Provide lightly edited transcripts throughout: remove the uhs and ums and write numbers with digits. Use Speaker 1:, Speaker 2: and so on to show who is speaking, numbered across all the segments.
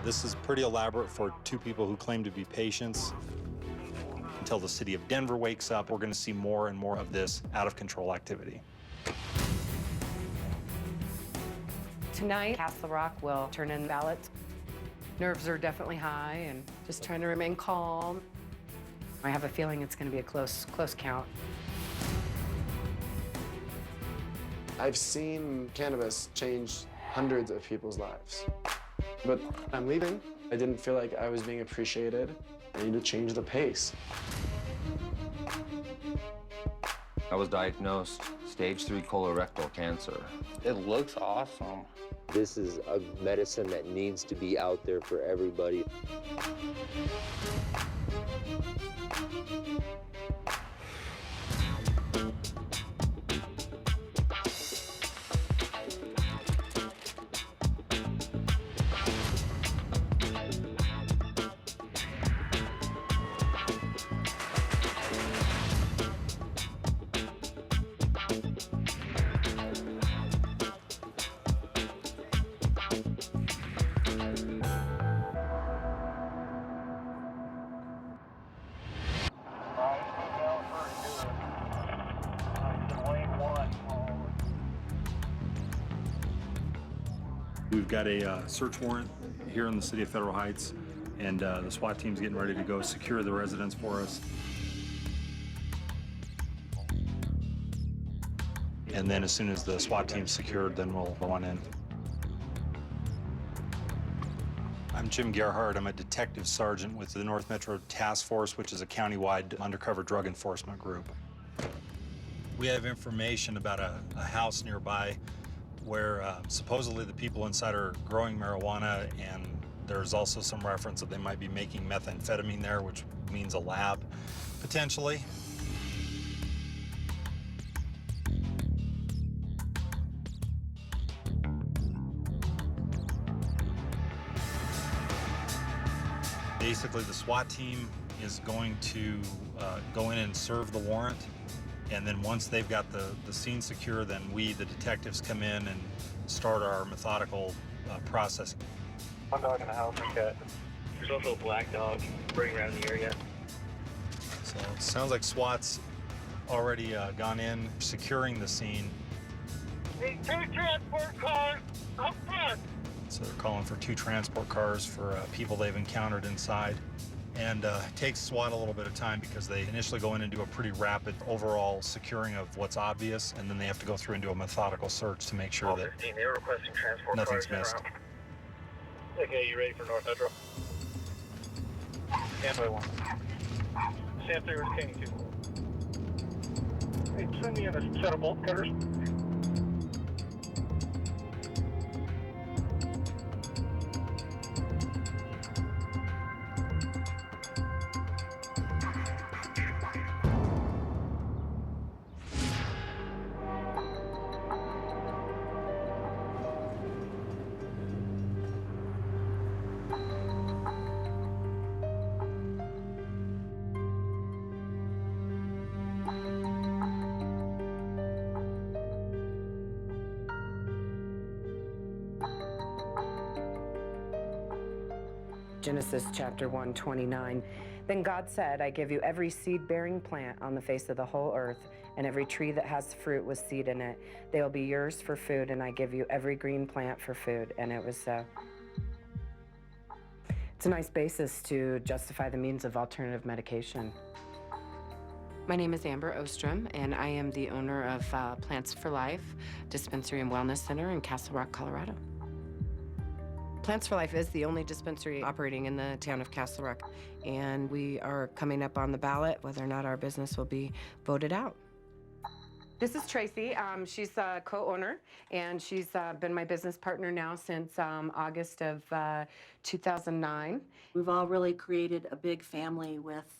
Speaker 1: This is pretty elaborate for two people who claim to be patients. Until the city of Denver wakes up, we're going to see more and more of this out-of-control activity.
Speaker 2: Tonight, Castle Rock will turn in ballots. Nerves are definitely high and just trying to remain calm. I have a feeling it's going to be a close count.
Speaker 3: I've seen cannabis change hundreds of people's lives. But I'm leaving. I didn't feel like I was being appreciated. I need to change the pace.
Speaker 4: I was diagnosed stage 3 colorectal cancer.
Speaker 5: It looks awesome.
Speaker 6: This is a medicine that needs to be out there for everybody.
Speaker 1: We've got a search warrant here in the city of Federal Heights, and the SWAT team's getting ready to go secure the residence for us. And then as soon as the SWAT team's secured, then we'll go on in. I'm Jim Gerhardt. I'm a detective sergeant with the North Metro Task Force, which is a county-wide undercover drug enforcement group. We have information about a house nearby where supposedly the people inside are growing marijuana, and there's also some reference that they might be making methamphetamine there, which means a lab, potentially. Basically, the SWAT team is going to go in and serve the warrant. And then once they've got the scene secure, then we, the detectives, come in and start our methodical process.
Speaker 7: One dog in the house, okay. There's also a black dog running around the area.
Speaker 1: So it sounds like SWAT's already gone in, securing the scene.
Speaker 7: Need 2 transport cars up front.
Speaker 1: So they're calling for 2 transport cars for people they've encountered inside. And it takes SWAT a little bit of time because they initially go in and do a pretty rapid overall securing of what's obvious, and then they have to go through and do a methodical search to make sure that
Speaker 7: they were requesting transport
Speaker 1: nothing's
Speaker 7: cars
Speaker 1: missed.
Speaker 7: Okay, you ready for North Metro? Standby 1. Stand 3 was Caney 2. Hey, send me in a set of bolt cutters.
Speaker 2: Genesis chapter 1:29. Then God said, I give you every seed-bearing plant on the face of the whole earth, and every tree that has fruit with seed in it. They will be yours for food, and I give you every green plant for food. And it was so. It's a nice basis to justify the means of alternative medication. My name is Amber Ostrom, and I am the owner of Plants4Life, Dispensary and Wellness Center in Castle Rock, Colorado. Plants4Life is the only dispensary operating in the town of Castle Rock, and we are coming up on the ballot whether or not our business will be voted out. This is Tracy. She's a co-owner, and she's been my business partner now since August of 2009.
Speaker 8: We've all really created a big family with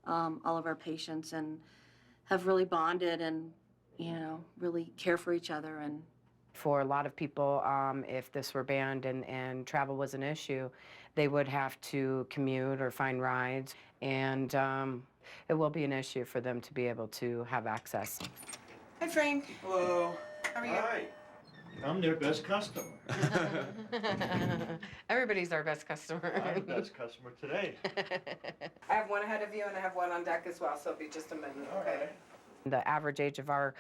Speaker 8: all of our patients and have really bonded and, you know, really care for each other. And
Speaker 2: for a lot of people, if this were banned and travel was an issue, they would have to commute or find rides, and it will be an issue for them to be able to have access. Hi, Frank.
Speaker 9: Hello.
Speaker 2: How are you?
Speaker 9: Hi. I'm their best customer.
Speaker 2: Everybody's our best customer.
Speaker 9: I'm the best customer today.
Speaker 2: I have one ahead of you and I have one on deck as well, so it'll be just a minute,
Speaker 9: All
Speaker 2: okay?
Speaker 9: right.
Speaker 2: The average age of our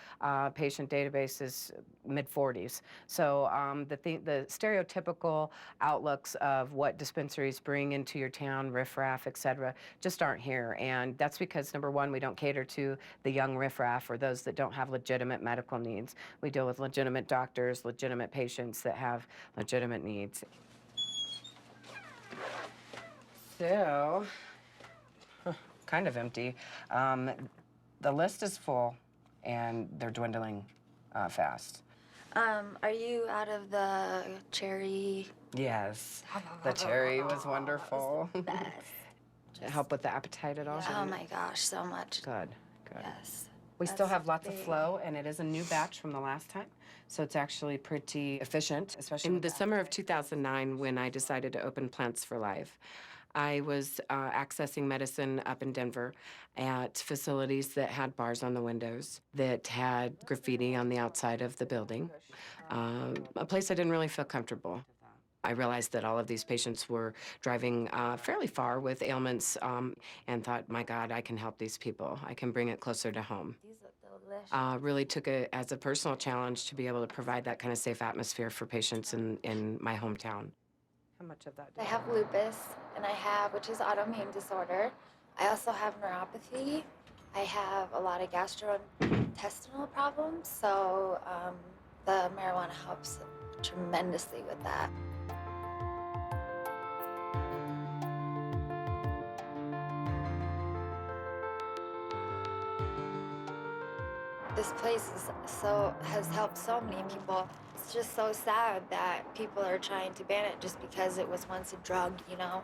Speaker 2: patient database is mid-40s. So the stereotypical outlooks of what dispensaries bring into your town, riffraff, et cetera, just aren't here. And that's because, number one, we don't cater to the young riffraff or those that don't have legitimate medical needs. We deal with legitimate doctors, legitimate patients that have legitimate needs. So, kind of empty. The list is full, and they're dwindling fast.
Speaker 10: Are you out of the cherry?
Speaker 2: Yes, the cherry was wonderful.
Speaker 10: Best.
Speaker 2: Help with the appetite at all?
Speaker 10: Oh my gosh, so much.
Speaker 2: Good, good.
Speaker 10: Yes.
Speaker 2: We still
Speaker 10: That's
Speaker 2: have lots of
Speaker 10: big.
Speaker 2: flow, and it is a new batch from the last time, so it's actually pretty efficient, especially in
Speaker 10: with
Speaker 2: the
Speaker 10: the
Speaker 2: summer of 2009 when I decided to open Plants4Life. I was accessing medicine up in Denver at facilities that had bars on the windows, that had graffiti on the outside of the building, a place I didn't really feel comfortable. I realized that all of these patients were driving fairly far with ailments and thought, my God, I can help these people. I can bring it closer to home.
Speaker 10: These look delicious.
Speaker 2: Really took it as a personal challenge to be able to provide that kind of safe atmosphere for patients in my hometown. How much of that?
Speaker 10: I have lupus, and which is autoimmune disorder. I also have neuropathy. I have a lot of gastrointestinal problems, so the marijuana helps tremendously with that. This place has helped so many people. It's just so sad that people are trying to ban it just because it was once a drug, you know?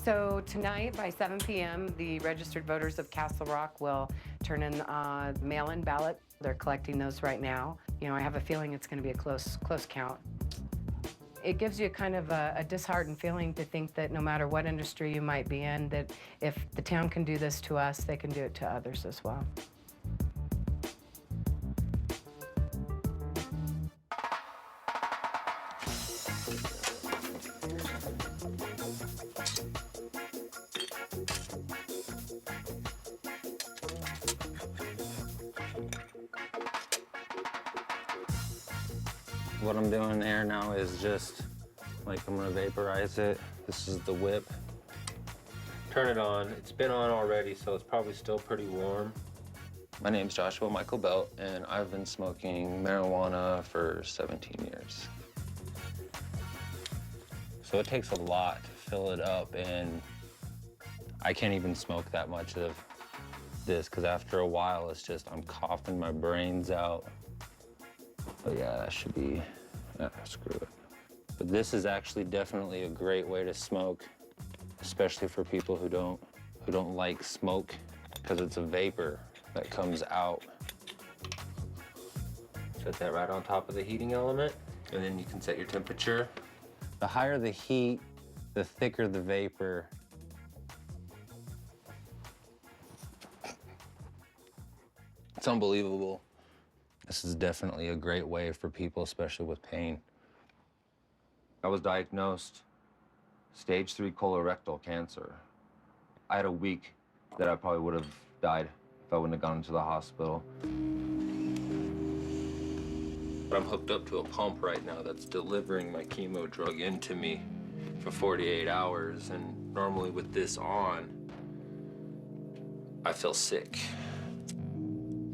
Speaker 2: So tonight by 7 p.m., the registered voters of Castle Rock will turn in mail-in ballot. They're collecting those right now. You know, I have a feeling it's going to be a close count. It gives you kind of a disheartened feeling to think that no matter what industry you might be in, that if the town can do this to us, they can do it to others as well.
Speaker 5: What I'm doing there now is just, like, I'm gonna vaporize it. This is the whip. Turn it on. It's been on already, so it's probably still pretty warm. My name's Joshua Michael Belt, and I've been smoking marijuana for 17 years. So it takes a lot to fill it up, and I can't even smoke that much of this, because after a while, it's just, I'm coughing my brains out. But yeah, that should be, screw it. But this is actually definitely a great way to smoke, especially for people who don't like smoke, because it's a vapor that comes out. Set that right on top of the heating element, and then you can set your temperature. The higher the heat, the thicker the vapor. It's unbelievable. This is definitely a great way for people, especially with pain.
Speaker 4: I was diagnosed stage 3 colorectal cancer. I had a week that I probably would have died if I wouldn't have gone into the hospital.
Speaker 5: I'm hooked up to a pump right now that's delivering my chemo drug into me for 48 hours, and normally with this on, I feel sick.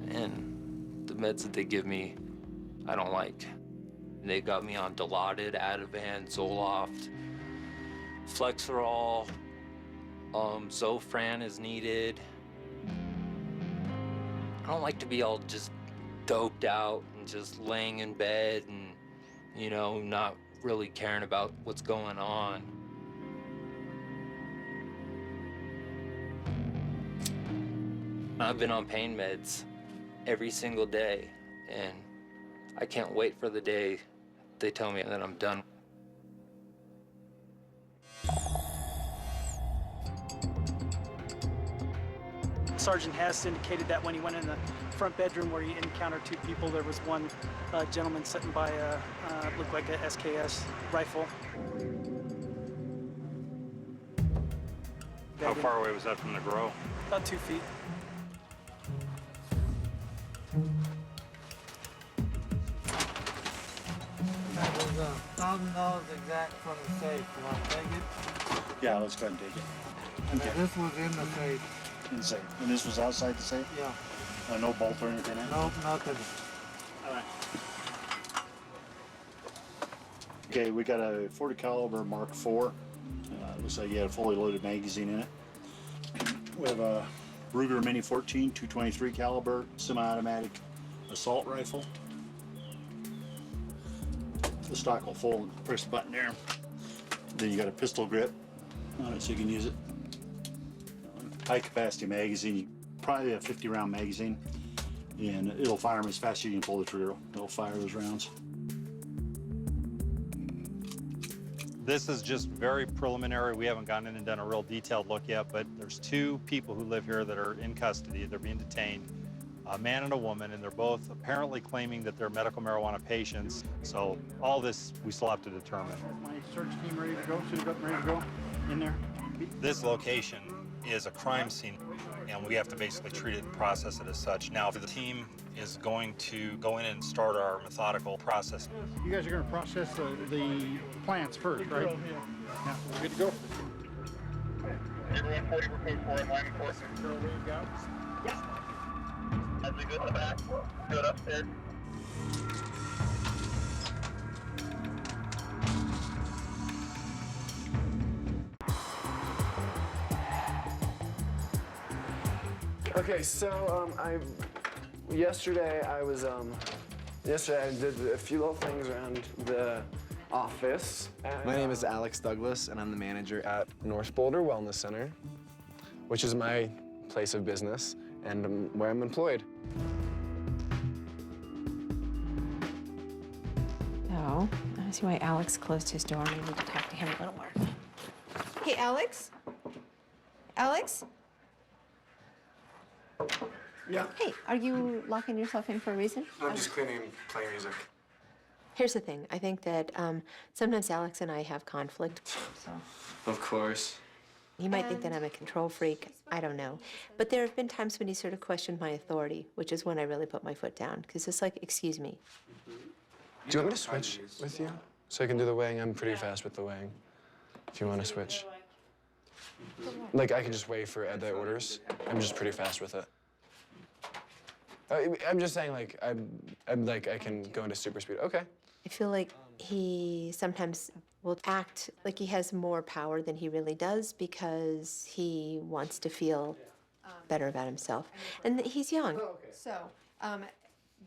Speaker 5: And the meds that they give me, I don't like. They got me on Dilaudid, Ativan, Zoloft, Flexerol, Zofran is needed. I don't like to be all just doped out and just laying in bed and, you know, not really caring about what's going on. I've been on pain meds every single day, and I can't wait for the day they tell me that I'm done.
Speaker 11: Sergeant Hess indicated that when he went in the front bedroom where you encounter two people. There was one gentleman sitting by a, looked like a SKS rifle.
Speaker 1: How far away was that from the grow?
Speaker 11: About 2 feet.
Speaker 12: That was $1,000 exact from the safe. You want to take it?
Speaker 9: Yeah, let's go ahead and take it.
Speaker 12: And this was in the safe.
Speaker 9: In the safe. And this was outside the safe?
Speaker 12: Yeah.
Speaker 9: No bolt or anything in it?
Speaker 12: Nope, nothing.
Speaker 9: All right. Okay, we got a 40 caliber Mark IV. Looks like you had a fully loaded magazine in it. We have a Ruger Mini 14 223 caliber semi-automatic assault rifle. The stock will fold. Press the button there. Then you got a pistol grip on it so you can use it. High capacity magazine, probably a 50 round magazine, and it'll fire them as fast as you can pull the trigger. It'll fire those rounds.
Speaker 1: This is just very preliminary. We haven't gone in and done a real detailed look yet, but there's two people who live here that are in custody. They're being detained, a man and a woman, and they're both apparently claiming that they're medical marijuana patients. So all this we still have to determine.
Speaker 9: My search team ready to go? Suited up and ready to go in there?
Speaker 1: This location is a crime scene, and we have to basically treat it and process it as such. Now, the team is going to go in and start our methodical process.
Speaker 9: You guys are going to process the plants first, right? Yeah. We're good to go.
Speaker 7: Everyone 40, we're code 4 in line for. So where you go? Yeah. As we go to the back, go upstairs.
Speaker 3: Okay, so yesterday I did a few little things around the office.
Speaker 13: My name is Alex Douglas, and I'm the manager at North Boulder Wellness Center, which is my place of business and where I'm employed.
Speaker 14: So, I don't see why Alex closed his door. We need to talk to him a little more. Hey, Alex? Alex?
Speaker 3: Yeah.
Speaker 14: Hey, are you locking yourself in for a reason?
Speaker 3: I'm just cleaning, playing music.
Speaker 14: Here's the thing. I think that sometimes Alex and I have conflict. So
Speaker 3: Of course.
Speaker 14: he might think that I'm a control freak. I don't know. But there have been times when he sort of questioned my authority, which is when I really put my foot down. Because it's like, excuse me.
Speaker 3: Do you want me to switch with you? So I can do the weighing? I'm pretty fast with the weighing. If you want to switch. Like, I can just weigh for the orders. I'm just pretty fast with it. I'm just saying, like, I'm like, I can go into super speed. Okay.
Speaker 14: I feel like he sometimes will act like he has more power than he really does because he wants to feel better about himself. And he's young. So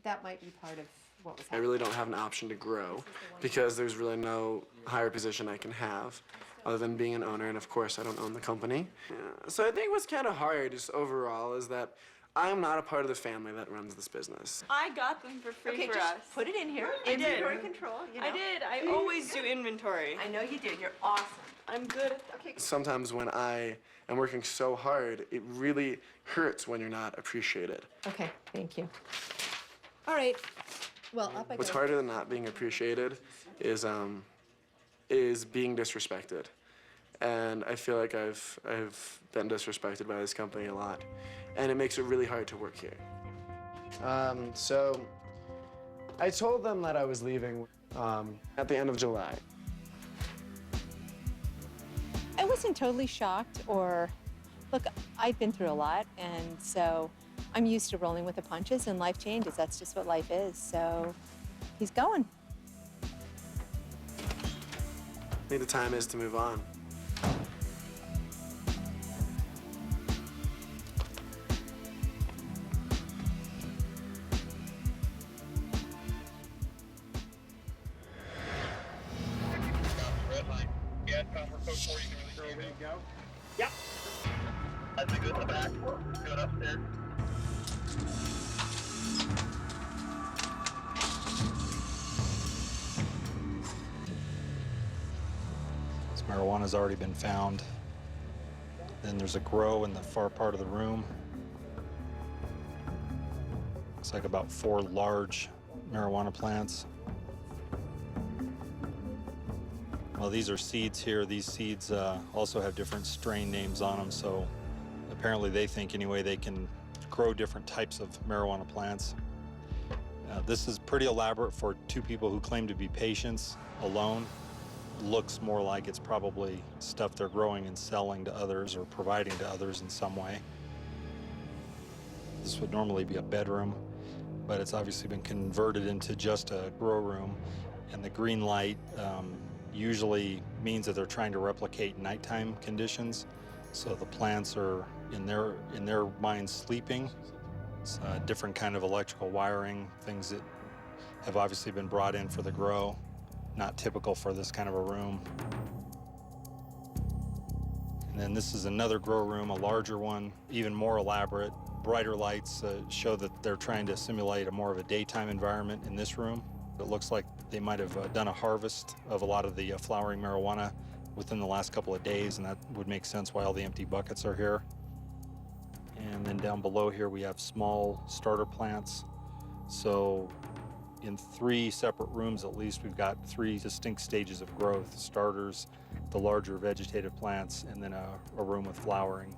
Speaker 14: that might be part of what was
Speaker 3: I
Speaker 14: happening.
Speaker 3: really don't have an option to grow because there's really no higher position I can have other than being an owner, and of course I don't own the company. Yeah. So I think what's kind of hard just overall is that I'm not a part of the family that runs this business.
Speaker 15: I got them for free for us.
Speaker 14: Put it in here.
Speaker 15: I did.
Speaker 14: Inventory control, you know.
Speaker 15: I did. I always do inventory.
Speaker 14: I know you do. You're awesome.
Speaker 15: I'm good at that. Okay.
Speaker 3: Sometimes when I am working so hard, it really hurts when you're not appreciated.
Speaker 14: Okay, thank you. All right. Well, up I go.
Speaker 3: What's harder than not being appreciated is being disrespected. And I feel like I've been disrespected by this company a lot. And it makes it really hard to work here. So I told them that I was leaving at the end of July.
Speaker 16: I wasn't totally shocked or, look, I've been through a lot, and so I'm used to rolling with the punches, and life changes. That's just what life is. So he's going.
Speaker 3: I think the time is to move on.
Speaker 7: Yep. As we go to the back, go upstairs.
Speaker 1: This marijuana's already been found. Then there's a grow in the far part of the room. Looks like about 4 large marijuana plants. Well, these are seeds here. These seeds also have different strain names on them, so apparently they think anyway they can grow different types of marijuana plants. This is pretty elaborate for 2 people who claim to be patients alone. Looks more like it's probably stuff they're growing and selling to others or providing to others in some way. This would normally be a bedroom, but it's obviously been converted into just a grow room. And the green light usually means that they're trying to replicate nighttime conditions. So the plants are in their minds sleeping. It's a different kind of electrical wiring, things that have obviously been brought in for the grow, not typical for this kind of a room. And then this is another grow room, a larger one, even more elaborate. Brighter lights show that they're trying to simulate more of a daytime environment in this room. It looks like they might have done a harvest of a lot of the flowering marijuana within the last couple of days, and that would make sense why all the empty buckets are here. And then down below here we have small starter plants. So in 3 separate rooms at least, we've got 3 distinct stages of growth: starters, the larger vegetative plants, and then a room with flowering.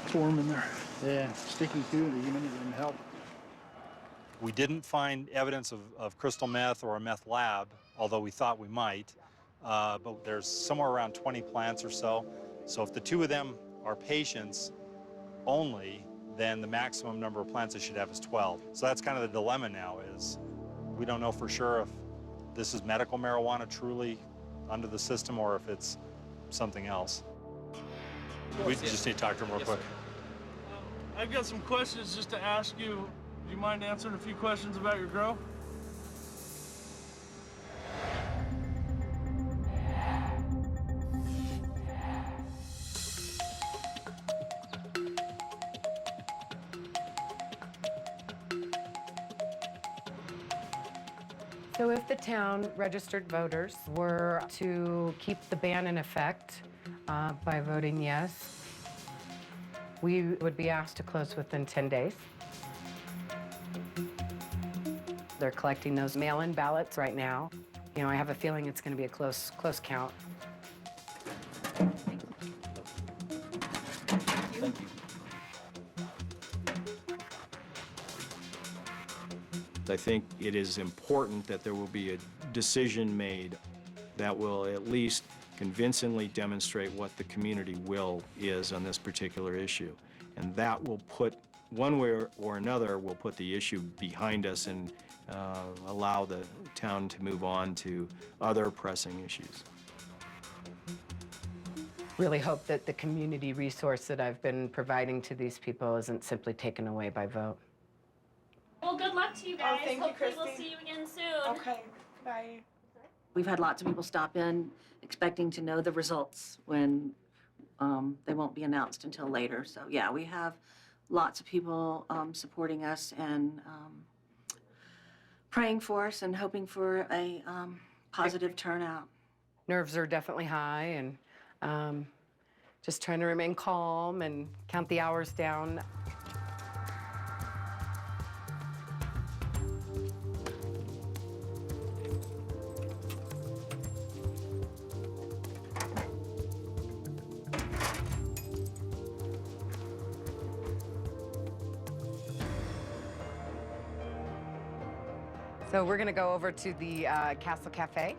Speaker 9: It's warm in there. Yeah, sticky too. The humidity didn't help.
Speaker 1: We didn't find evidence of crystal meth or a meth lab, although we thought we might. But there's somewhere around 20 plants or so. So if the 2 of them are patients only, then the maximum number of plants they should have is 12. So that's kind of the dilemma now, is we don't know for sure if this is medical marijuana truly under the system or if it's something else. We just need to talk to him real quick.
Speaker 17: I've got some questions just to ask you. Do you mind answering a few questions about your grow?
Speaker 2: So if the town registered voters were to keep the ban in effect by voting yes, we would be asked to close within 10 days. They're collecting those mail-in ballots right now. You know, I have a feeling it's going to be a close count.
Speaker 17: Thank you.
Speaker 18: I think it is important that there will be a decision made that will at least convincingly demonstrate what the community will is on this particular issue. And that will put, one way or another, will put the issue behind us and allow the town to move on to other pressing issues.
Speaker 2: Really hope that the community resource that I've been providing to these people isn't simply taken away by vote.
Speaker 19: Well, good luck to you guys.
Speaker 15: thank you,
Speaker 19: Hopefully we'll
Speaker 15: Christy.
Speaker 19: see you again soon.
Speaker 15: Okay, bye.
Speaker 8: We've had lots of people stop in expecting to know the results when they won't be announced until later. So yeah, we have lots of people supporting us and praying for us and hoping for a positive turnout.
Speaker 2: Nerves are definitely high, and just trying to remain calm and count the hours down. So we're gonna go over to the Castle Cafe,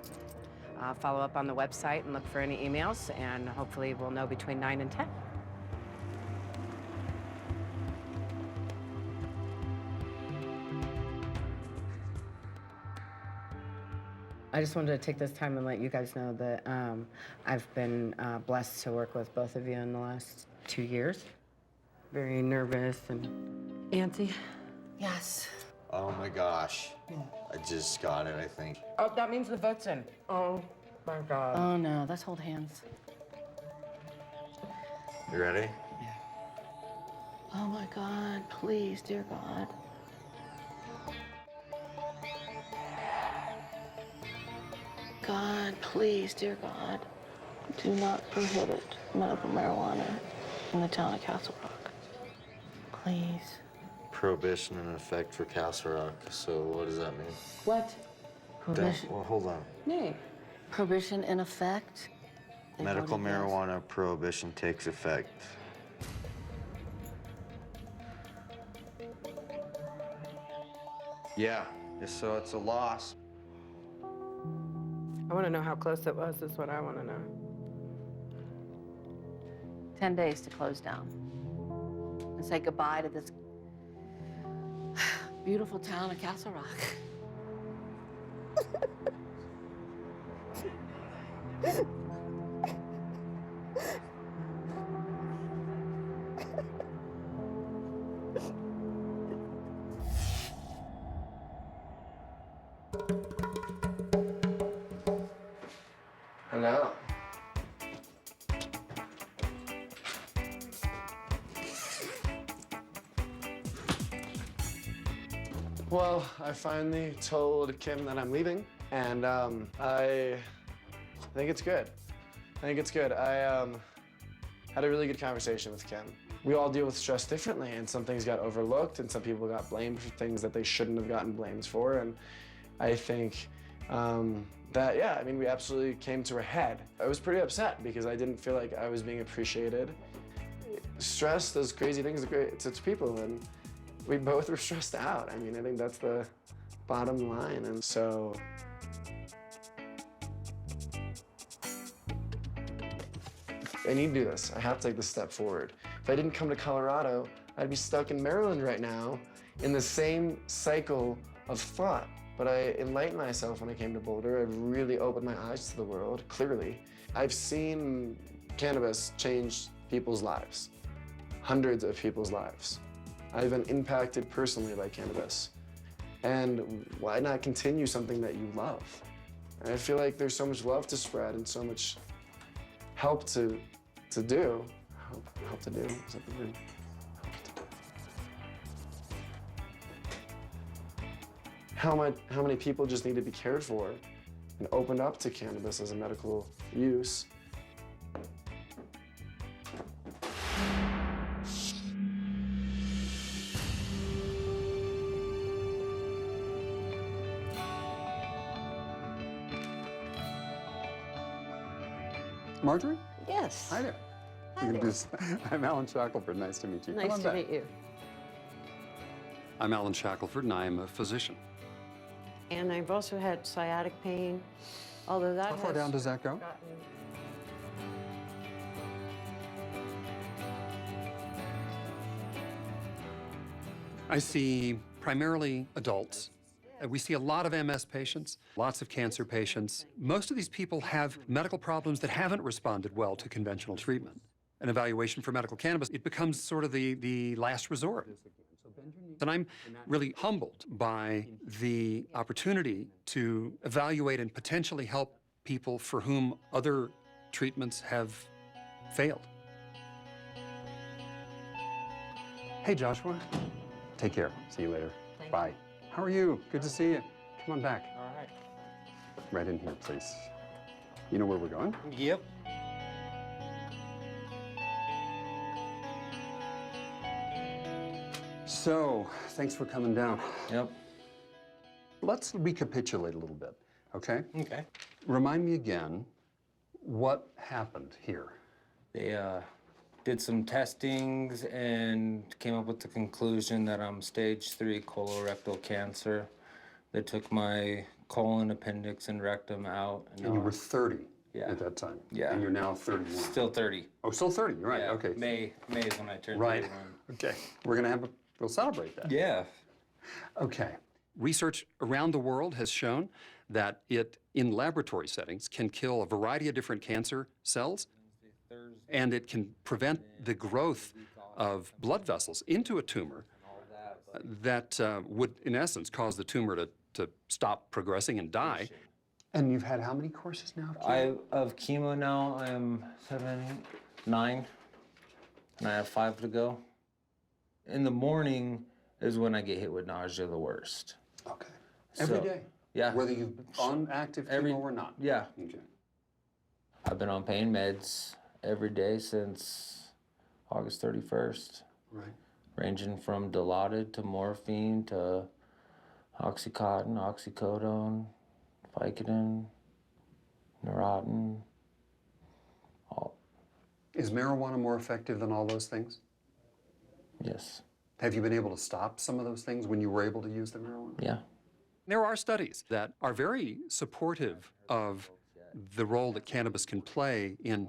Speaker 2: follow up on the website and look for any emails, and hopefully we'll know between 9 and 10. I just wanted to take this time and let you guys know that I've been blessed to work with both of you in the last 2 years. Very nervous and antsy.
Speaker 8: Yes.
Speaker 20: Oh my gosh. I just got it, I think.
Speaker 2: Oh, that means the vote's in. Oh my God.
Speaker 8: Oh no, let's hold hands.
Speaker 20: You ready?
Speaker 8: Oh my God, please, dear God. God, please, dear God, do not prohibit medical marijuana in the town of Castle Rock. Please.
Speaker 20: Prohibition in effect for Castle Rock. So what does that mean?
Speaker 8: What? Prohibition?
Speaker 20: Well, hold on.
Speaker 8: Nay. Prohibition in effect? They
Speaker 20: Medical
Speaker 8: voted yes.
Speaker 20: marijuana prohibition takes effect. Yeah, so it's a loss.
Speaker 2: I want to know how close it was, is what I want to know.
Speaker 8: 10 days to close down and say goodbye to this beautiful town of Castle Rock.
Speaker 3: Hello. Well, I finally told Kim that I'm leaving, and I think it's good. I think it's good. I had a really good conversation with Kim. We all deal with stress differently, and some things got overlooked, and some people got blamed for things that they shouldn't have gotten blamed for, and I think that, yeah, I mean, we absolutely came to a head. I was pretty upset because I didn't feel like I was being appreciated. Stress does crazy things to people, and we both were stressed out. I mean, I think that's the bottom line, and so I need to do this. I have to take this step forward. If I didn't come to Colorado, I'd be stuck in Maryland right now in the same cycle of thought. But I enlightened myself when I came to Boulder. I've really opened my eyes to the world, clearly. I've seen cannabis change people's lives, hundreds of people's lives. I've been impacted personally by cannabis. And why not continue something that you love? And I feel like there's so much love to spread and so much help to do. Help to do, is that the word? How many people just need to be cared for and opened up to cannabis as a medical use.
Speaker 21: Marjorie?
Speaker 22: Yes.
Speaker 21: Hi there.
Speaker 22: Hi there.
Speaker 21: I'm Alan Shackelford. Nice to meet you. Come
Speaker 22: Nice
Speaker 21: on
Speaker 22: to
Speaker 21: back.
Speaker 22: meet you.
Speaker 21: I'm Alan Shackelford, and I am a physician.
Speaker 22: And I've also had sciatic pain, although that
Speaker 21: How far
Speaker 22: has
Speaker 21: down does that go?
Speaker 22: gotten-
Speaker 21: I see primarily adults. We see a lot of MS patients, lots of cancer patients. Most of these people have medical problems that haven't responded well to conventional treatment. An evaluation for medical cannabis, it becomes sort of the last resort. And I'm really humbled by the opportunity to evaluate and potentially help people for whom other treatments have failed. Hey, Joshua. Take care. See you later. Bye. How are you? Good to see you. Come on back.
Speaker 23: All right.
Speaker 21: Right in here, please. You know where we're going?
Speaker 23: Yep.
Speaker 21: So, thanks for coming down.
Speaker 23: Yep.
Speaker 21: Let's recapitulate a little bit, okay?
Speaker 23: Okay.
Speaker 21: Remind me again, what happened here?
Speaker 5: They did some testings and came up with the conclusion that I'm stage 3 colorectal cancer. They took my colon, appendix, and rectum out.
Speaker 21: And you were 30
Speaker 5: yeah.
Speaker 21: at that time?
Speaker 5: Yeah.
Speaker 21: And you're now 31?
Speaker 5: Still 30.
Speaker 21: Oh, still 30, right,
Speaker 5: Yeah,
Speaker 21: okay.
Speaker 5: May is when I turned
Speaker 21: Right,
Speaker 5: 31.
Speaker 21: okay. We'll celebrate that.
Speaker 5: Yeah.
Speaker 21: Okay. Research around the world has shown that it, in laboratory settings, can kill a variety of different cancer cells, and it can prevent the growth of blood vessels into a tumor that would, in essence, cause the tumor to stop progressing and die. And you've had how many courses now of chemo?
Speaker 5: Of chemo now, I'm 7, 9, and I have 5 to go. In the morning is when I get hit with nausea the worst.
Speaker 21: Okay. Every day?
Speaker 5: Yeah.
Speaker 21: Whether you've on active chemo or not?
Speaker 5: Yeah.
Speaker 21: Okay.
Speaker 5: I've been on pain meds every day since August 31st.
Speaker 21: Right.
Speaker 5: ranging from Dilaudid to morphine to Oxycontin, oxycodone, Vicodin, Neurontin. All.
Speaker 21: Is marijuana more effective than all those things?
Speaker 5: Yes.
Speaker 21: Have you been able to stop some of those things when you were able to use the marijuana?
Speaker 5: Yeah.
Speaker 21: There are studies that are very supportive of the role that cannabis can play in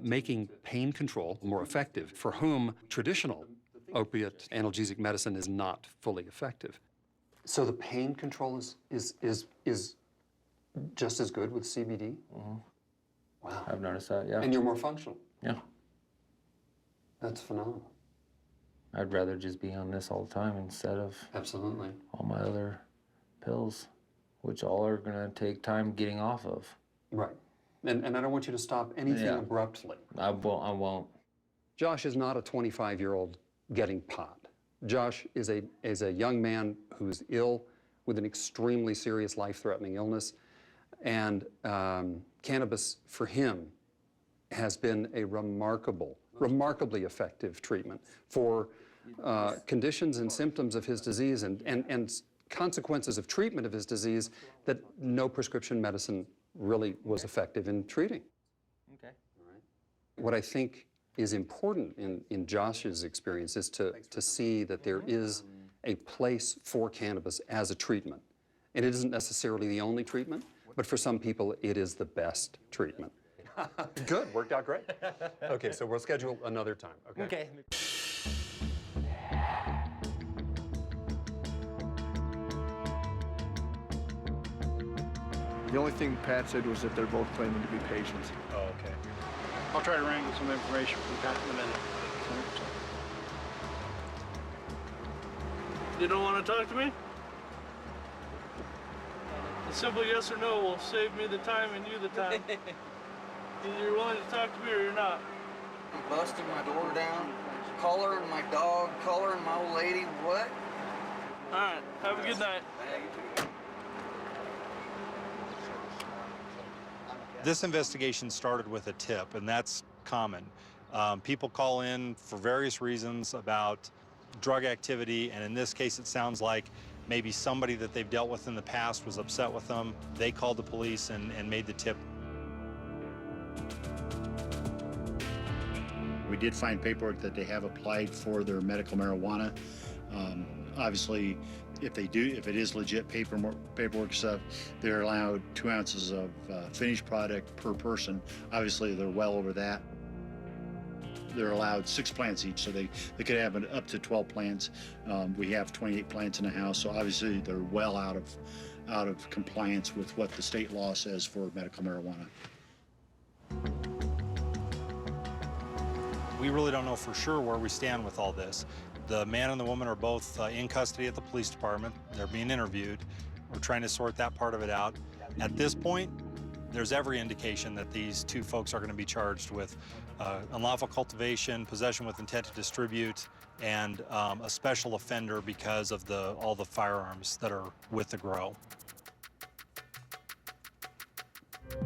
Speaker 21: making pain control more effective, for whom traditional opiate analgesic medicine is not fully effective. So the pain control is just as good with CBD?
Speaker 5: Mm-hmm.
Speaker 21: Wow.
Speaker 5: I've noticed that, yeah.
Speaker 21: And you're more functional?
Speaker 5: Yeah.
Speaker 21: That's phenomenal.
Speaker 5: I'd rather just be on this all the time instead of
Speaker 21: absolutely
Speaker 5: all my other pills, which all are gonna take time getting off of.
Speaker 21: Right. And I don't want you to stop anything abruptly.
Speaker 5: I won't.
Speaker 21: Josh is not a 25-year-old getting pot. Josh is a young man who's ill with an extremely serious life-threatening illness, and cannabis for him has been a remarkably effective treatment for conditions and symptoms of his disease and consequences of treatment of his disease that no prescription medicine really was effective in treating.
Speaker 5: Okay.
Speaker 21: What I think is important in Josh's experience is to see that there is a place for cannabis as a treatment. And it isn't necessarily the only treatment, but for some people it is the best treatment. Good, worked out great. Okay, so we'll schedule another time, okay?
Speaker 5: Okay.
Speaker 17: The only thing Pat said was that they're both claiming to be patients.
Speaker 9: Oh, okay. I'll try to wrangle some information from Pat in a minute.
Speaker 17: You don't want to talk to me? A simple yes or no will save me the time and you the time. Either you're willing to talk to me or you're not.
Speaker 12: I'm busting my door down, collaring my dog, collaring my old lady, what?
Speaker 17: All right, have a good night.
Speaker 1: This investigation started with a tip, and that's common. People call in for various reasons about drug activity, and in this case, it sounds like maybe somebody that they've dealt with in the past was upset with them. They called the police and made the tip.
Speaker 9: We did find paperwork that they have applied for their medical marijuana. Obviously, if it is legit paperwork stuff, they're allowed 2 ounces of finished product per person. Obviously, they're well over that. They're allowed 6 plants each, so they could have up to 12 plants. We have 28 plants in the house, so obviously they're well out of compliance with what the state law says for medical marijuana.
Speaker 1: We really don't know for sure where we stand with all this. The man and the woman are both in custody at the police department. They're being interviewed. We're trying to sort that part of it out. At this point, there's every indication that these two folks are going to be charged with unlawful cultivation, possession with intent to distribute, and a special offender because of all the firearms that are with the grow.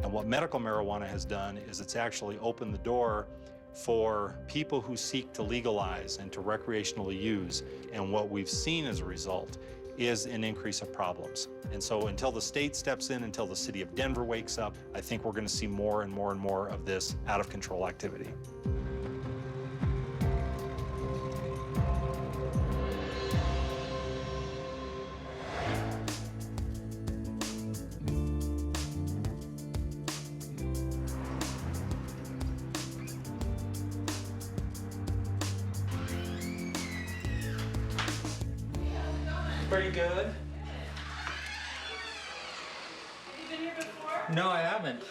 Speaker 1: And what medical marijuana has done is it's actually opened the door for people who seek to legalize and to recreationally use. And what we've seen as a result is an increase of problems. And so until the state steps in, until the city of Denver wakes up, I think we're going to see more and more and more of this out of control activity.
Speaker 5: Pretty good.
Speaker 15: Have you been here before?
Speaker 5: No, I haven't.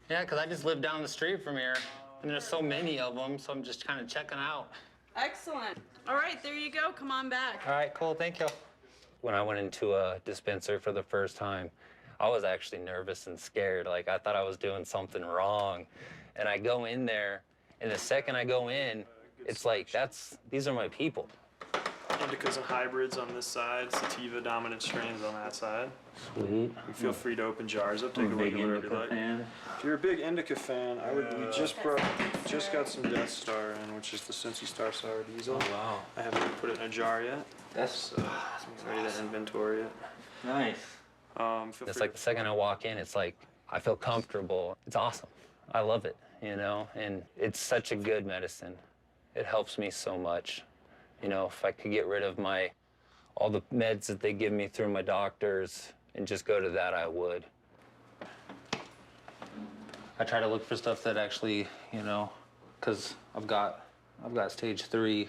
Speaker 5: Yeah, because I just live down the street from here, and there's so many of them, so I'm just kind of checking out.
Speaker 15: Excellent. All right, there you go. Come on back.
Speaker 5: All right, cool, thank you. When I went into a dispensary for the first time, I was actually nervous and scared. Like, I thought I was doing something wrong. And I go in there, and the second I go in, it's like, these are my people.
Speaker 11: indicas and hybrids on this side, sativa dominant strains on that side.
Speaker 5: Sweet.
Speaker 11: You feel free to open jars up, take a look at whatever you like. If you're a big indica fan, we just got some Death Star in, which is the Cincy Star Sour Diesel.
Speaker 5: Oh, wow.
Speaker 11: I haven't put it in a jar yet.
Speaker 5: That's
Speaker 11: ready to inventory it.
Speaker 5: nice. It's like the second I walk in, it's like I feel comfortable. It's awesome. I love it, you know, and it's such a good medicine. It helps me so much. You know, if I could get rid of all the meds that they give me through my doctors and just go to that, I would. I try to look for stuff that actually, you know, because I've got stage 3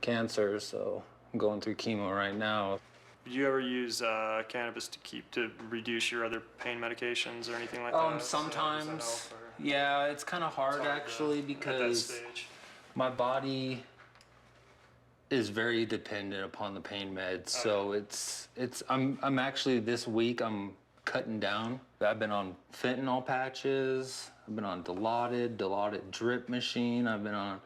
Speaker 5: cancer, so I'm going through chemo right now.
Speaker 11: Did you ever use cannabis to reduce your other pain medications or anything like that?
Speaker 5: Sometimes. Yeah, it's kind of hard actually because my body is very dependent upon the pain meds. So I'm actually this week I'm cutting down. I've been on fentanyl patches. I've been on Dilaudid drip machine. I've been on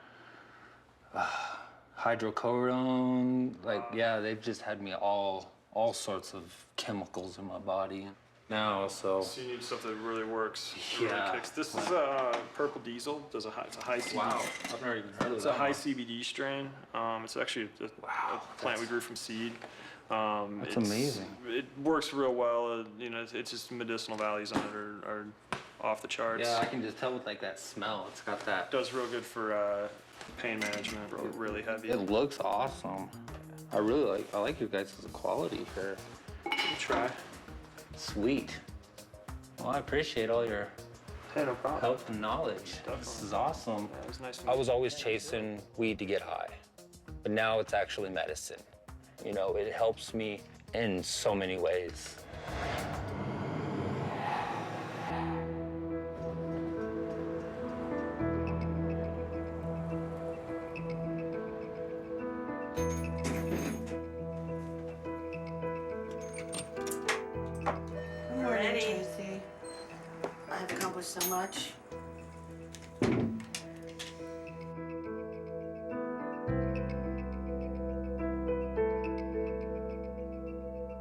Speaker 5: hydrocodone. Like, yeah, they've just had me all sorts of chemicals in my body now, so
Speaker 11: you need stuff that really works.
Speaker 5: Yeah.
Speaker 11: Really kicks. This is Purple Diesel. It's a high CBD.
Speaker 5: Wow, I've never even heard of that.
Speaker 11: It's a high CBD strain. It's actually a plant we grew from seed.
Speaker 5: That's amazing.
Speaker 11: It works real well. You know, it's just medicinal values on it are off the charts.
Speaker 5: Yeah, I can just tell with like that smell. It's got that.
Speaker 11: It does real good for pain management. Really heavy.
Speaker 5: It looks awesome. I like your guys' quality here.
Speaker 11: Try.
Speaker 5: Sweet. Well, I appreciate all your
Speaker 11: no problem.
Speaker 5: help and knowledge. This is awesome.
Speaker 11: Yeah, it was nice to
Speaker 5: I was always chasing weed to get high, but now it's actually medicine. You know, it helps me in so many ways.
Speaker 8: I've accomplished so much.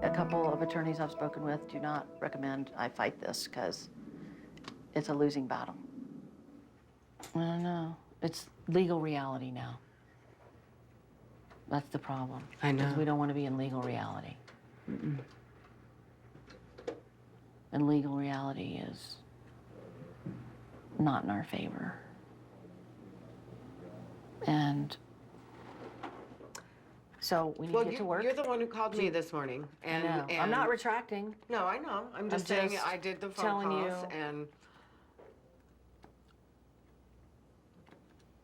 Speaker 8: A couple of attorneys I've spoken with do not recommend I fight this because it's a losing battle. I don't know. It's legal reality now. That's the problem.
Speaker 2: I know.
Speaker 8: 'Cause we don't want to be in legal reality. And legal reality is not in our favor. And so we need to get to work.
Speaker 22: You're the one who called me this morning. And,
Speaker 8: I know. I'm not retracting.
Speaker 22: No, I know. I'm just saying I did the phone
Speaker 8: telling
Speaker 22: calls
Speaker 8: you.
Speaker 22: and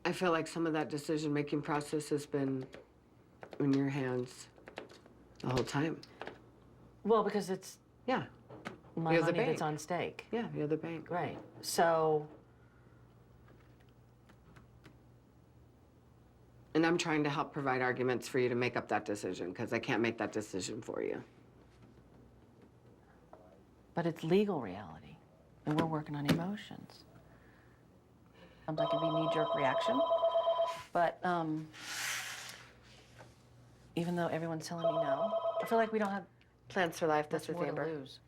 Speaker 22: I feel like some of that decision-making process has been in your hands the whole time.
Speaker 8: Well, because it's
Speaker 22: Yeah.
Speaker 8: my
Speaker 22: You're the
Speaker 8: money that's
Speaker 22: bank.
Speaker 8: on stake.
Speaker 22: Yeah, you're the bank.
Speaker 8: Right. So
Speaker 22: And I'm trying to help provide arguments for you to make up that decision because I can't make that decision for you.
Speaker 8: but it's legal reality, and we're working on emotions. Sounds like it'd be knee-jerk reaction, but even though everyone's telling me no, I feel like we don't have
Speaker 22: Plants for Life,
Speaker 8: much
Speaker 22: this is
Speaker 8: more to
Speaker 22: Amber.
Speaker 8: lose.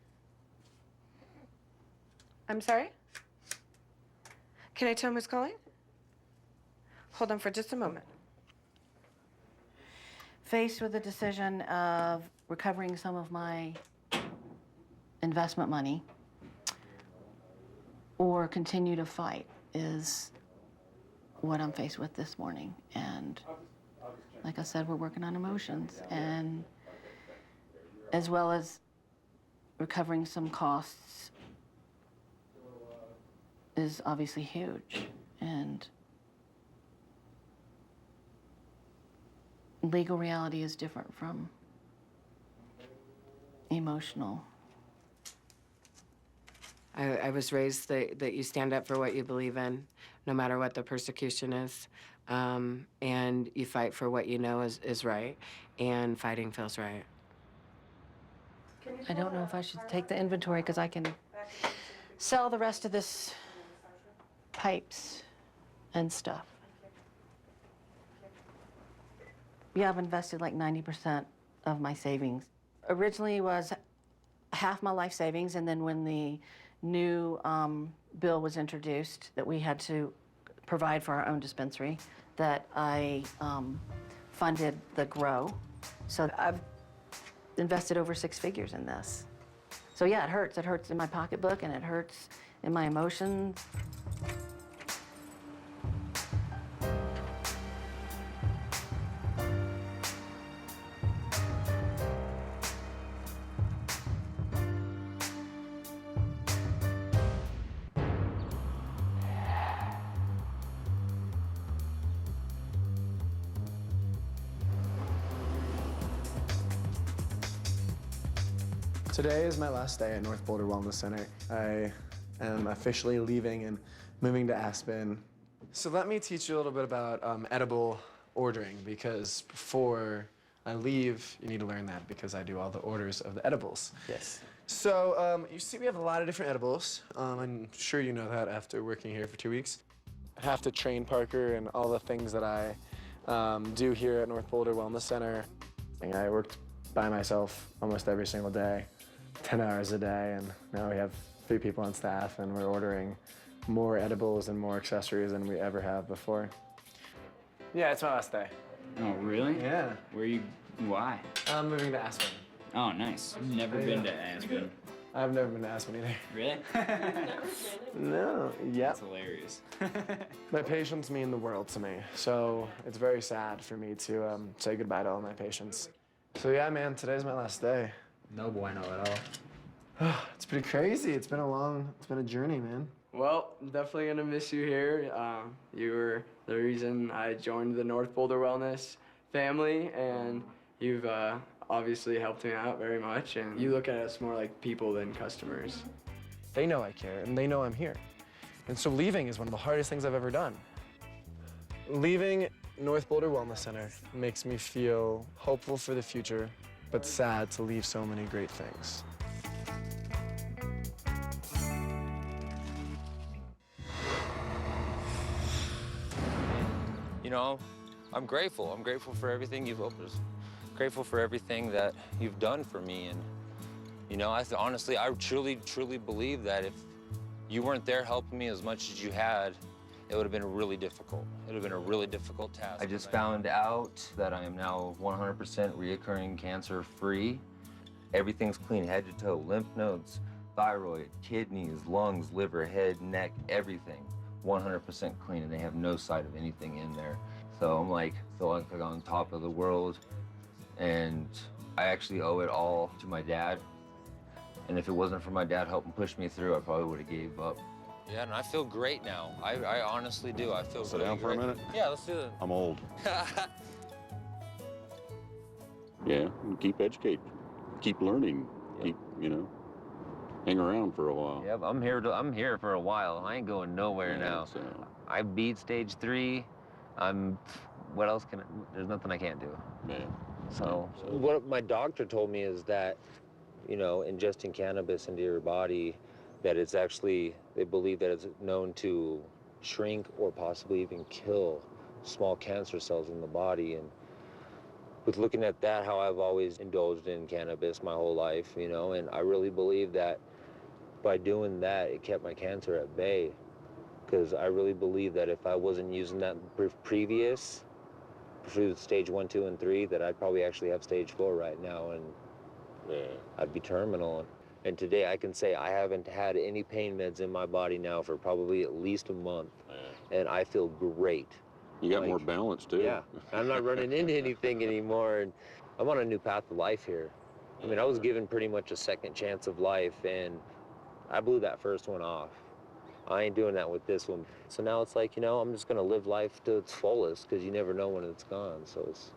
Speaker 2: I'm sorry? Can I tell him who's calling? Hold on for just a moment.
Speaker 8: Faced with the decision of recovering some of my investment money or continue to fight is what I'm faced with this morning. And like I said, we're working on emotions, and as well as recovering some costs is obviously huge. And legal reality is different from emotional.
Speaker 2: I was raised that you stand up for what you believe in, no matter what the persecution is. And you fight for what you know is right, and fighting feels right.
Speaker 8: I don't know if I should take the inventory because I can sell the rest of this pipes and stuff. Yeah, I've invested like 90% of my savings. Originally was half my life savings, and then when the new bill was introduced that we had to provide for our own dispensary, that I funded the grow. So I've invested over 6 figures in this. So yeah, it hurts. It hurts in my pocketbook and it hurts in my emotions.
Speaker 13: Today is my last day at North Boulder Wellness Center. I am officially leaving and moving to Aspen. So let me teach you a little bit about edible ordering, because before I leave, you need to learn that because I do all the orders of the edibles.
Speaker 6: Yes.
Speaker 13: So you see we have a lot of different edibles. I'm sure you know that after working here for 2 weeks. I have to train Parker and all the things that I do here at North Boulder Wellness Center. I worked by myself almost every single day. 10 hours a day, and now we have 3 people on staff, and we're ordering more edibles and more accessories than we ever have before. Yeah, it's my last day.
Speaker 6: Oh, really?
Speaker 13: Yeah.
Speaker 6: Why?
Speaker 13: I'm moving to Aspen.
Speaker 6: Oh, nice. Never been to Aspen.
Speaker 13: I've never been to Aspen either.
Speaker 6: Really?
Speaker 13: No, yeah.
Speaker 6: That's hilarious.
Speaker 13: My patients mean the world to me, so it's very sad for me to say goodbye to all my patients. So yeah, man, today's my last day.
Speaker 6: No bueno at all.
Speaker 13: It's pretty crazy. It's been a journey, man.
Speaker 10: Well, I'm definitely gonna miss you here. You were the reason I joined the North Boulder Wellness family, and you've obviously helped me out very much. And you look at us more like people than customers.
Speaker 13: They know I care, and they know I'm here. And so leaving is one of the hardest things I've ever done. Leaving North Boulder Wellness Center makes me feel hopeful for the future, but sad to leave so many great things.
Speaker 4: You know, I'm grateful. I'm grateful for everything you've grateful for everything that you've done for me. And, you know, honestly, I truly believe that if you weren't there helping me as much as you had, it would have been really difficult. It would have been a really difficult task. I just found out that I am now 100% reoccurring cancer-free. Everything's clean, head to toe, lymph nodes, thyroid, kidneys, lungs, liver, head, neck, everything. 100% clean, and they have no sight of anything in there. So I'm feel like I'm on top of the world, and I actually owe it all to my dad. And if it wasn't for my dad helping push me through, I probably would have gave up. Yeah, and I feel great now. I honestly do. I feel
Speaker 23: Sit
Speaker 4: really
Speaker 23: down for
Speaker 4: great.
Speaker 23: a minute?
Speaker 4: Yeah, let's do it.
Speaker 23: I'm old. Yeah, and keep educating, keep learning, keep, you know, hang around for a while.
Speaker 4: Yep, I'm here for a while. I ain't going nowhere now.
Speaker 23: So.
Speaker 4: I beat stage 3. What else there's nothing I can't do.
Speaker 23: Yeah.
Speaker 4: So what my doctor told me is that, you know, ingesting cannabis into your body, that it's actually, they believe that it's known to shrink or possibly even kill small cancer cells in the body. And with looking at that, how I've always indulged in cannabis my whole life, you know, and I really believe that by doing that, it kept my cancer at bay. Because I really believe that if I wasn't using that previous, through stage 1, 2, and 3, that I'd probably actually have stage 4 right now, and I'd be terminal. And today I can say I haven't had any pain meds in my body now for probably at least a month, and I feel great.
Speaker 23: You got more balance too.
Speaker 4: Yeah, I'm not running into anything anymore, and I'm on a new path of life here. I mean, I was given pretty much a second chance of life, and I blew that first one off. I ain't doing that with this one. So now it's like, you know, I'm just gonna live life to its fullest, because you never know when it's gone. So it's,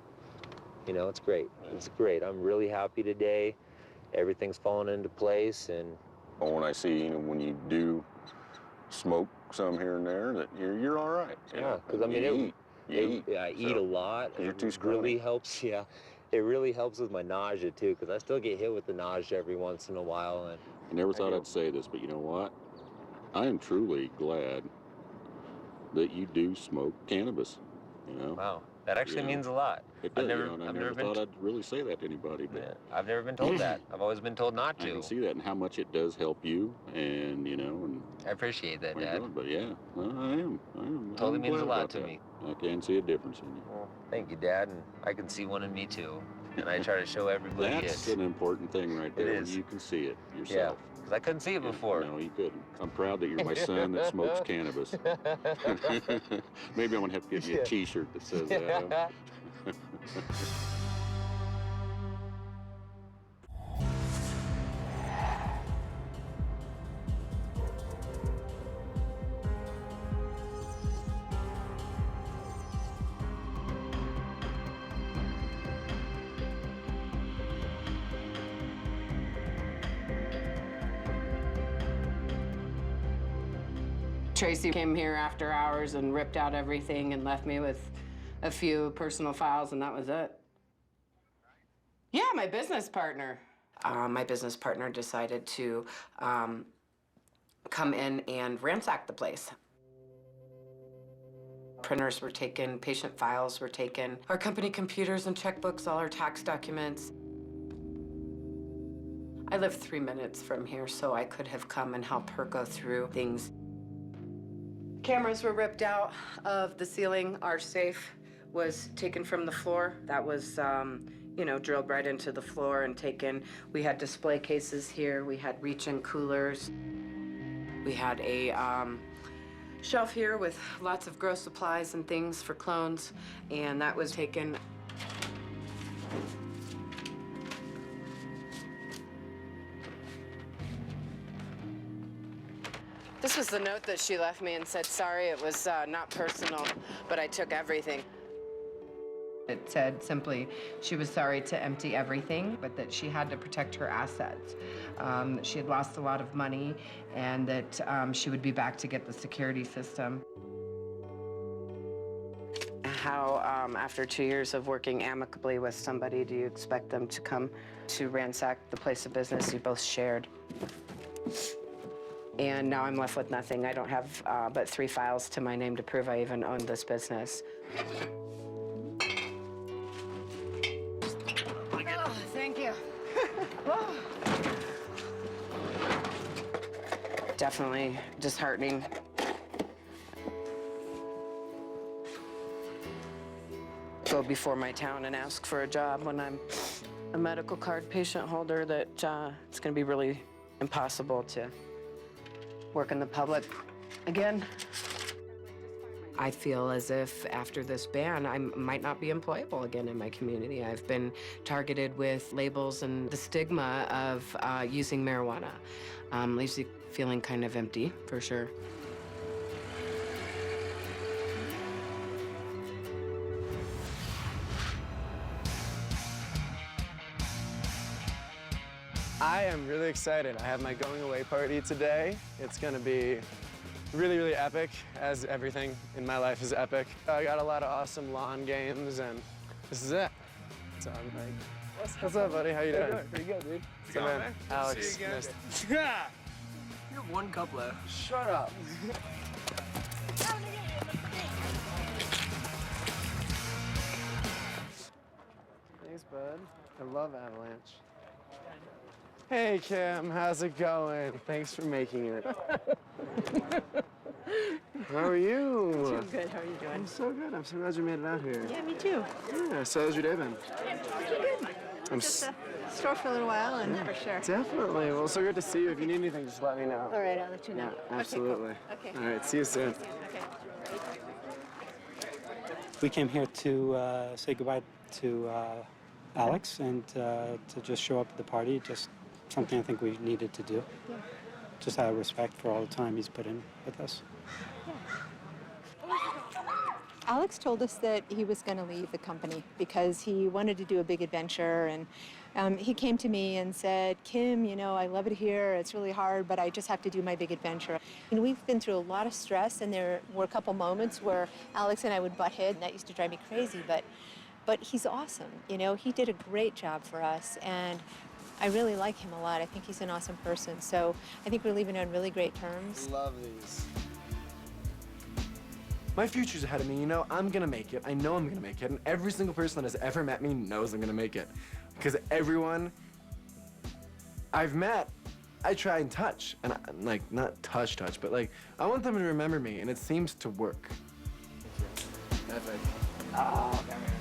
Speaker 4: you know, it's great. It's great. I'm really happy today. Everything's falling into place, and
Speaker 23: when I see, you know, when you do smoke some here and there, that you're all right.
Speaker 4: yeah, because I mean, I eat a lot.
Speaker 23: You're too
Speaker 4: It really helps. Yeah, it really helps with my nausea too, because I still get hit with the nausea every once in a while. And
Speaker 23: I never thought I'd say this, but you know what? I am truly glad that you do smoke cannabis. You know.
Speaker 4: Wow. That actually means a lot.
Speaker 23: It does,
Speaker 4: I've never,
Speaker 23: you know, and I
Speaker 4: I've
Speaker 23: never
Speaker 4: been
Speaker 23: thought I'd really say that to anybody, but
Speaker 4: yeah, I've never been told that. I've always been told not to.
Speaker 23: I can see that and how much it does help you, and you know, and
Speaker 4: I appreciate that,
Speaker 23: what you're
Speaker 4: Dad.
Speaker 23: doing, but yeah, well, I am.
Speaker 4: Totally
Speaker 23: I'm
Speaker 4: means a
Speaker 23: glad
Speaker 4: lot
Speaker 23: about
Speaker 4: to
Speaker 23: that.
Speaker 4: me.
Speaker 23: I can see a difference in you.
Speaker 4: Well, thank you, Dad, and I can see one in me too. And I try to show everybody
Speaker 23: That's
Speaker 4: it.
Speaker 23: an important thing right there.
Speaker 4: It
Speaker 23: When
Speaker 4: is.
Speaker 23: you can see it
Speaker 4: Yeah,
Speaker 23: yourself.
Speaker 4: because I couldn't see it before.
Speaker 23: No, you couldn't. I'm proud that you're my son that smokes cannabis. Maybe I'm gonna have to get you a T-shirt that says that.
Speaker 2: Tracy came here after hours and ripped out everything and left me with a few personal files, and that was it. Yeah, my business partner. My business partner decided to come in and ransack the place. Printers were taken, patient files were taken, our company computers and checkbooks, all our tax documents. I live 3 minutes from here, so I could have come and helped her go through things. Cameras were ripped out of the ceiling. Our safe was taken from the floor. That was, you know, drilled right into the floor and taken. We had display cases here. We had reach-in coolers. We had a shelf here with lots of grow supplies and things for clones, and that was taken. This was the note that she left me and said, sorry, it was not personal, but I took everything. It said simply she was sorry to empty everything, but that she had to protect her assets. She had lost a lot of money, and that she would be back to get the security system. How, after 2 years of working amicably with somebody, do you expect them to come to ransack the place of business you both shared? And now I'm left with nothing. I don't have but 3 files to my name to prove I even owned this business. Oh, thank you. Oh. Definitely disheartening. Go before my town and ask for a job when I'm a medical card patient holder, that it's gonna be really impossible to work in the public again. I feel as if after this ban, I might not be employable again in my community. I've been targeted with labels and the stigma of using marijuana. Leaves you feeling kind of empty, for sure.
Speaker 13: I am really excited. I have my going away party today. It's gonna be really, really epic, as everything in my life is epic. I got a lot of awesome lawn games, and this is it. So I'm like, what's up, buddy? How you doing?
Speaker 10: Pretty good, dude.
Speaker 13: So, man, Alex,
Speaker 10: See you again.
Speaker 13: nice.
Speaker 10: You have 1 cup left.
Speaker 13: Shut up. Thanks, bud. I love Avalanche. Hey, Kim, how's it going? Thanks for making it. How are you?
Speaker 7: Doing good. How are you doing?
Speaker 13: I'm so good. I'm so glad you made it out here.
Speaker 7: Yeah, me too.
Speaker 13: Yeah, so how's your day been?
Speaker 7: Pretty good.
Speaker 13: I'm
Speaker 7: Just a store for a little while, and for sure.
Speaker 13: Definitely. Well, so good to see you. If you need anything, just let me know.
Speaker 7: All right, I'll let you know.
Speaker 13: Yeah, absolutely.
Speaker 7: Okay,
Speaker 13: All right, see you soon.
Speaker 7: Okay.
Speaker 14: We came here to say goodbye to Alex and to just show up at the party, just something I think we needed to do.
Speaker 7: Yeah.
Speaker 14: Just out of respect for all the time he's put in with us.
Speaker 16: Alex told us that he was going to leave the company because he wanted to do a big adventure, and he came to me and said, Kim, you know, I love it here, it's really hard, but I just have to do my big adventure. And we've been through a lot of stress, and there were a couple moments where Alex and I would butt heads, and that used to drive me crazy, but he's awesome, you know, he did a great job for us, and I really like him a lot. I think he's an awesome person, so I think we're leaving on really great terms.
Speaker 13: Love these. my future's ahead of me, you know, I'm gonna make it. I know I'm gonna make it, and every single person that has ever met me knows I'm gonna make it. Because everyone I've met, I try and touch, and like, not touch, but like, I want them to remember me, and it seems to work. That's right.
Speaker 22: Oh, come here.